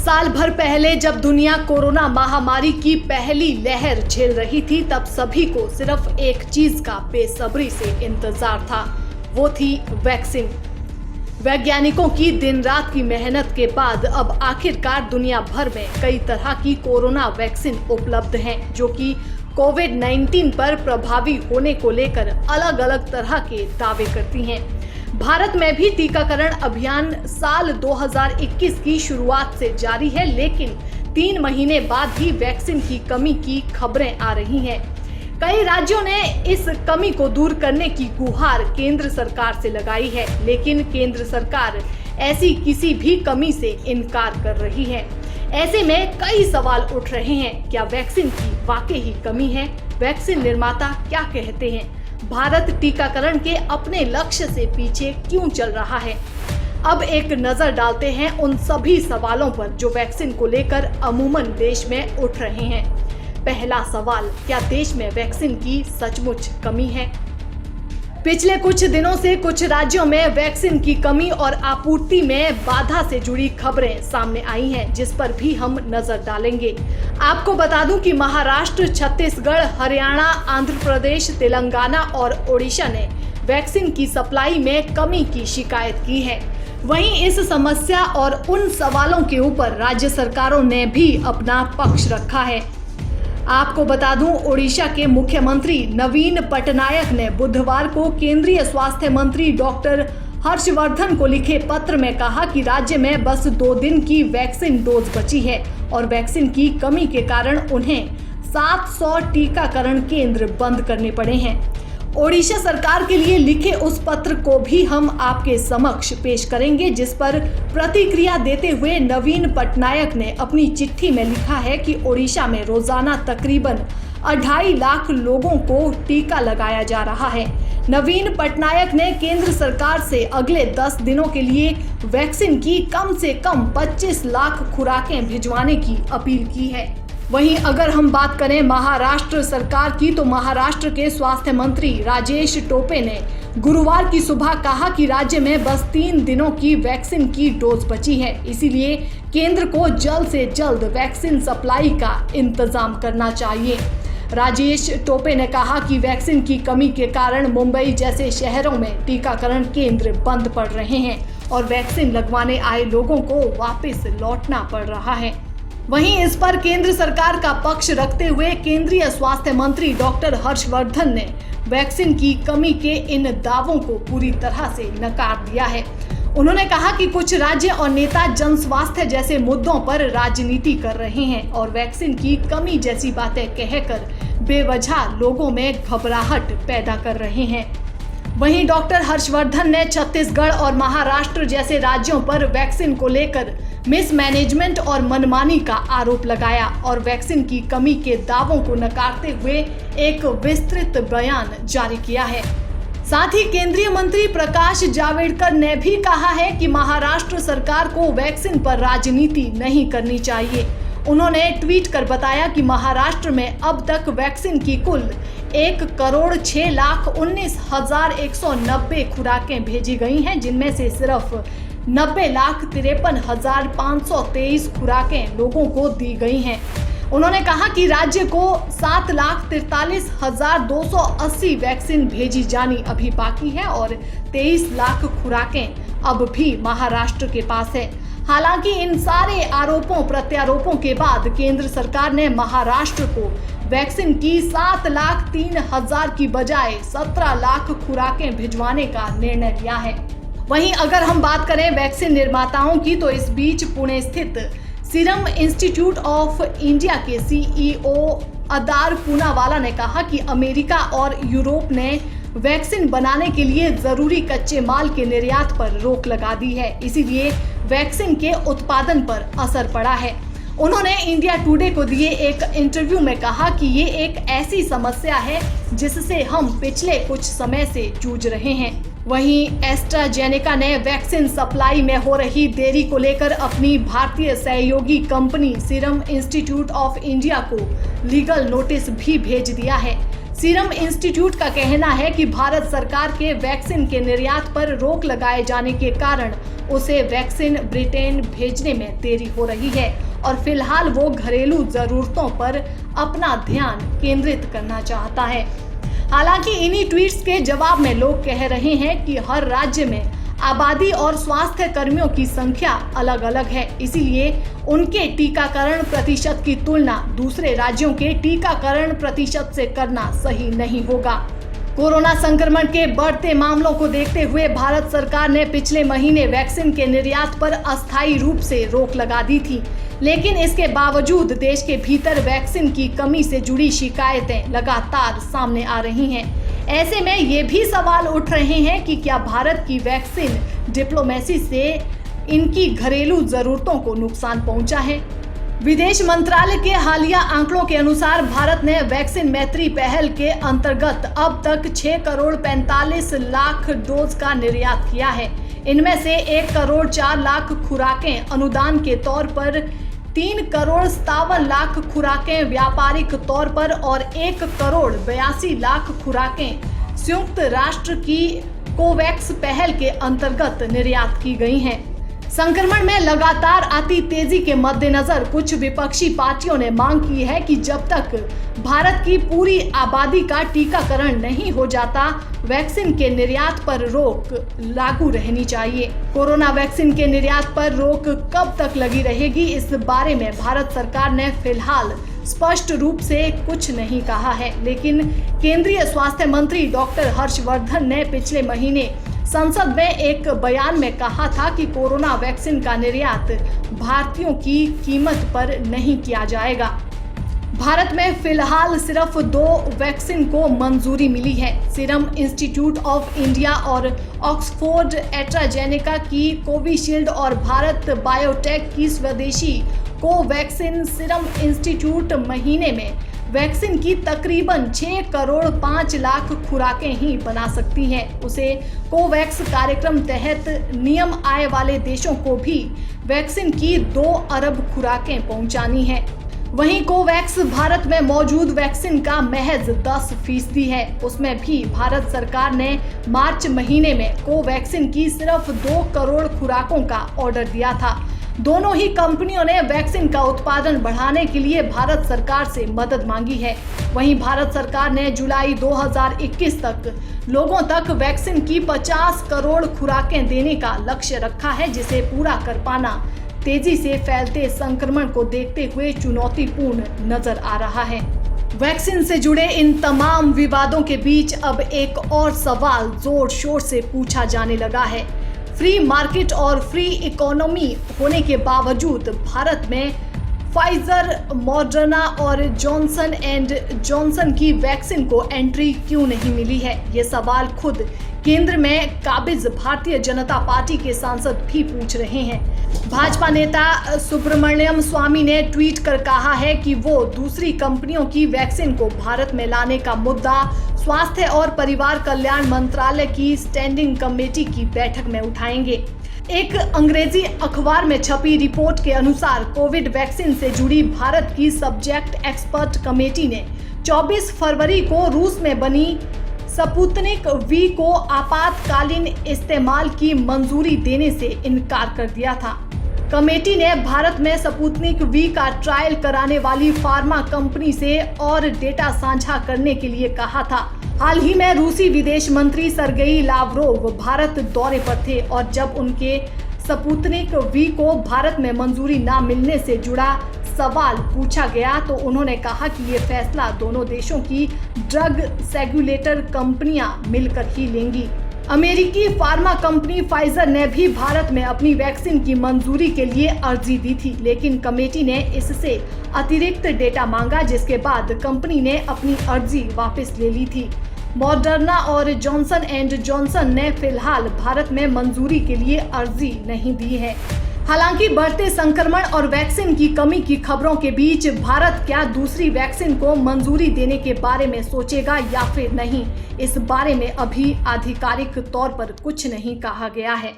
साल भर पहले जब दुनिया कोरोना महामारी की पहली लहर झेल रही थी, तब सभी को सिर्फ एक चीज का बेसब्री से इंतजार था, वो थी वैक्सीन। वैज्ञानिकों की दिन रात की मेहनत के बाद अब आखिरकार दुनिया भर में कई तरह की कोरोना वैक्सीन उपलब्ध हैं, जो कि कोविड-19 पर प्रभावी होने को लेकर अलग अलग तरह के दावे करती हैं। भारत में भी टीकाकरण अभियान साल 2021 की शुरुआत से जारी है, लेकिन 3 महीने बाद ही वैक्सीन की कमी की खबरें आ रही हैं। कई राज्यों ने इस कमी को दूर करने की गुहार केंद्र सरकार से लगाई है, लेकिन केंद्र सरकार ऐसी किसी भी कमी से इनकार कर रही है। ऐसे में कई सवाल उठ रहे हैं, क्या वैक्सीन की वाकई ही कमी है? वैक्सीन निर्माता क्या कहते हैं? भारत टीकाकरण के अपने लक्ष्य से पीछे क्यों चल रहा है? अब एक नजर डालते हैं उन सभी सवालों पर जो वैक्सीन को लेकर अमूमन देश में उठ रहे हैं। पहला सवाल, क्या देश में वैक्सीन की सचमुच कमी है? पिछले कुछ दिनों से कुछ राज्यों में वैक्सीन की कमी और आपूर्ति में बाधा से जुड़ी खबरें सामने आई हैं, जिस पर भी हम नजर डालेंगे। आपको बता दूं कि महाराष्ट्र, छत्तीसगढ़, हरियाणा, आंध्र प्रदेश, तेलंगाना और ओडिशा ने वैक्सीन की सप्लाई में कमी की शिकायत की है। वहीं इस समस्या और उन सवालों के ऊपर राज्य सरकारों ने भी अपना पक्ष रखा है। आपको बता दूं, ओडिशा के मुख्यमंत्री नवीन पटनायक ने बुधवार को केंद्रीय स्वास्थ्य मंत्री डॉक्टर हर्षवर्धन को लिखे पत्र में कहा कि राज्य में बस 2 दिन की वैक्सीन डोज बची है और वैक्सीन की कमी के कारण उन्हें 700 टीकाकरण केंद्र बंद करने पड़े हैं। ओडिशा सरकार के लिए लिखे उस पत्र को भी हम आपके समक्ष पेश करेंगे, जिस पर प्रतिक्रिया देते हुए नवीन पटनायक ने अपनी चिट्ठी में लिखा है कि ओडिशा में रोजाना तकरीबन 2.5 लाख लोगों को टीका लगाया जा रहा है। नवीन पटनायक ने केंद्र सरकार से अगले 10 दिनों के लिए वैक्सीन की कम से कम 25 लाख खुराकें भिजवाने की अपील की है। वहीं अगर हम बात करें महाराष्ट्र सरकार की, तो महाराष्ट्र के स्वास्थ्य मंत्री राजेश टोपे ने गुरुवार की सुबह कहा कि राज्य में बस 3 दिनों की वैक्सीन की डोज बची है, इसीलिए केंद्र को जल्द से जल्द वैक्सीन सप्लाई का इंतजाम करना चाहिए। राजेश टोपे ने कहा कि वैक्सीन की कमी के कारण मुंबई जैसे शहरों में टीकाकरण केंद्र बंद पड़ रहे हैं और वैक्सीन लगवाने आए लोगों को वापस लौटना पड़ रहा है। वहीं इस पर केंद्र सरकार का पक्ष रखते हुए केंद्रीय स्वास्थ्य मंत्री डॉक्टर हर्षवर्धन ने वैक्सीन की कमी के इन दावों को पूरी तरह से नकार दिया है। उन्होंने कहा कि कुछ राज्य और नेता जन स्वास्थ्य जैसे मुद्दों पर राजनीति कर रहे हैं और वैक्सीन की कमी जैसी बातें कहकर बेवजह लोगों में घबराहट पैदा कर रहे हैं। वहीं डॉक्टर हर्षवर्धन ने छत्तीसगढ़ और महाराष्ट्र जैसे राज्यों पर वैक्सीन को लेकर मिसमैनेजमेंट और मनमानी का आरोप लगाया और वैक्सीन की कमी के दावों को नकारते हुए एक विस्तृत बयान जारी किया है। साथ ही केंद्रीय मंत्री प्रकाश जावड़ेकर ने भी कहा है कि महाराष्ट्र सरकार को वैक्सीन पर राजनीति नहीं करनी चाहिए। उन्होंने ट्वीट कर बताया कि महाराष्ट्र में अब तक वैक्सीन की कुल 1,06,19,190 खुराकें भेजी गई हैं, जिनमें से सिर्फ 90,53,523 खुराकें लोगों को दी गई हैं। उन्होंने कहा कि राज्य को 7,43,280 वैक्सीन भेजी जानी अभी बाकी है और 23 लाख खुराकें अब भी महाराष्ट्र के पास है। हालांकि इन सारे आरोपों प्रत्यारोपों के बाद केंद्र सरकार ने महाराष्ट्र को वैक्सीन की 7,03,000 की बजाय 17 लाख खुराकें भिजवाने का निर्णय लिया है। वहीं अगर हम बात करें वैक्सीन निर्माताओं की, तो इस बीच पुणे स्थित सीरम इंस्टीट्यूट ऑफ इंडिया के सीईओ अदार पूनावाला ने कहा कि अमेरिका और यूरोप ने वैक्सीन बनाने के लिए जरूरी कच्चे माल के निर्यात पर रोक लगा दी है, इसीलिए वैक्सीन के उत्पादन पर असर पड़ा है। उन्होंने इंडिया टुडे को दिए एक इंटरव्यू में कहा कि ये एक ऐसी समस्या है जिससे हम पिछले कुछ समय से जूझ रहे हैं। वहीं एस्ट्राजेनेका ने वैक्सीन सप्लाई में हो रही देरी को लेकर अपनी भारतीय सहयोगी company serum institute of India को लीगल नोटिस भी भेज दिया है। सीरम इंस्टीट्यूट का कहना है कि भारत सरकार के वैक्सीन के निर्यात पर रोक लगाए जाने के कारण उसे वैक्सीन ब्रिटेन भेजने में देरी हो रही है और फिलहाल वो घरेलू जरूरतों पर अपना ध्यान केंद्रित करना चाहता है। हालांकि इन्हीं ट्वीट्स के जवाब में लोग कह रहे हैं कि हर राज्य में आबादी और स्वास्थ्य कर्मियों की संख्या अलग अलग है, इसीलिए उनके टीकाकरण प्रतिशत की तुलना दूसरे राज्यों के टीकाकरण प्रतिशत से करना सही नहीं होगा। कोरोना संक्रमण के बढ़ते मामलों को देखते हुए भारत सरकार ने पिछले महीने वैक्सीन के निर्यात पर अस्थायी रूप से रोक लगा दी थी, लेकिन इसके बावजूद देश के भीतर वैक्सीन की कमी से जुड़ी शिकायतें लगातार सामने आ रही हैं। ऐसे में ये भी सवाल उठ रहे हैं कि क्या भारत की वैक्सीन डिप्लोमेसी से इनकी घरेलू जरूरतों को नुकसान पहुंचा है। विदेश मंत्रालय के हालिया आंकड़ों के अनुसार भारत ने वैक्सीन मैत्री पहल के अंतर्गत अब तक 6 करोड़ 45 लाख डोज का निर्यात किया है। इनमें से 1 करोड़ 4 लाख खुराकें अनुदान के तौर पर, 3 करोड़ 57 लाख खुराकें व्यापारिक तौर पर और 1 करोड़ 82 लाख खुराकें संयुक्त राष्ट्र की कोवैक्स पहल के अंतर्गत निर्यात की गई हैं। संक्रमण में लगातार आती तेजी के मद्देनजर कुछ विपक्षी पार्टियों ने मांग की है कि जब तक भारत की पूरी आबादी का टीकाकरण नहीं हो जाता, वैक्सीन के निर्यात पर रोक लागू रहनी चाहिए। कोरोना वैक्सीन के निर्यात पर रोक कब तक लगी रहेगी, इस बारे में भारत सरकार ने फिलहाल स्पष्ट रूप से कुछ नहीं कहा है, लेकिन केंद्रीय स्वास्थ्य मंत्री डॉक्टर हर्षवर्धन ने पिछले महीने संसद में एक बयान में कहा था कि कोरोना वैक्सीन का निर्यात भारतीयों की कीमत पर नहीं किया जाएगा। भारत में फिलहाल सिर्फ 2 वैक्सीन को मंजूरी मिली है। सीरम इंस्टीट्यूट ऑफ इंडिया और ऑक्सफोर्ड एस्ट्राजेनेका की कोविशील्ड और भारत बायोटेक की स्वदेशी कोवैक्सीन। सीरम इंस्टीट्यूट महीने में वैक्सीन की तकरीबन 6 करोड़ 5 लाख खुराकें ही बना सकती है। उसे कोवैक्स कार्यक्रम तहत नियम आय वाले देशों को भी वैक्सीन की 2 अरब खुराकें पहुंचानी है। वहीं कोवैक्स भारत में मौजूद वैक्सीन का महज 10% है। उसमें भी भारत सरकार ने मार्च महीने में कोवैक्सीन की सिर्फ 2 करोड़ खुराकों का ऑर्डर दिया था। दोनों ही कंपनियों ने वैक्सीन का उत्पादन बढ़ाने के लिए भारत सरकार से मदद मांगी है। वहीं भारत सरकार ने जुलाई 2021 तक लोगों तक वैक्सीन की 50 करोड़ खुराकें देने का लक्ष्य रखा है, जिसे पूरा कर पाना तेजी से फैलते संक्रमण को देखते हुए चुनौतीपूर्ण नजर आ रहा है। वैक्सीन से जुड़े इन तमाम विवादों के बीच अब एक और सवाल जोर शोर से पूछा जाने लगा है। फ्री मार्केट और फ्री इकोनॉमी होने के बावजूद भारत में फाइजर, मॉडर्ना और जॉनसन एंड जॉनसन की वैक्सीन को एंट्री क्यों नहीं मिली है, ये सवाल खुद केंद्र में काबिज भारतीय जनता पार्टी के सांसद भी पूछ रहे हैं। भाजपा नेता सुब्रमण्यम स्वामी ने ट्वीट कर कहा है कि वो दूसरी कंपनियों की वैक्सीन को भारत में लाने का मुद्दा स्वास्थ्य और परिवार कल्याण मंत्रालय की स्टैंडिंग कमेटी की बैठक में उठाएंगे। एक अंग्रेजी अखबार में छपी रिपोर्ट के अनुसार कोविड वैक्सीन से जुड़ी भारत की सब्जेक्ट एक्सपर्ट कमेटी ने 24 फरवरी को रूस में बनी स्पुतनिक वी को आपातकालीन इस्तेमाल की मंजूरी देने से इनकार कर दिया था। कमेटी ने भारत में स्पुतनिक वी का ट्रायल कराने वाली फार्मा कंपनी से और डेटा साझा करने के लिए कहा था। हाल ही में रूसी विदेश मंत्री सर्गेई लावरोव भारत दौरे पर थे और जब उनके स्पुतनिक वी को भारत में मंजूरी न मिलने से जुड़ा सवाल पूछा गया तो उन्होंने कहा कि ये फैसला दोनों देशों की ड्रग रेगुलेटर कंपनियां मिलकर ही लेंगी। अमेरिकी फार्मा कंपनी फाइजर ने भी भारत में अपनी वैक्सीन की मंजूरी के लिए अर्जी दी थी, लेकिन कमेटी ने इससे अतिरिक्त डेटा मांगा, जिसके बाद कंपनी ने अपनी अर्जी वापस ले ली थी। मॉडर्ना और जॉनसन एंड जॉनसन ने फिलहाल भारत में मंजूरी के लिए अर्जी नहीं दी है। हालांकि बढ़ते संक्रमण और वैक्सीन की कमी की खबरों के बीच भारत क्या दूसरी वैक्सीन को मंजूरी देने के बारे में सोचेगा या फिर नहीं, इस बारे में अभी आधिकारिक तौर पर कुछ नहीं कहा गया है।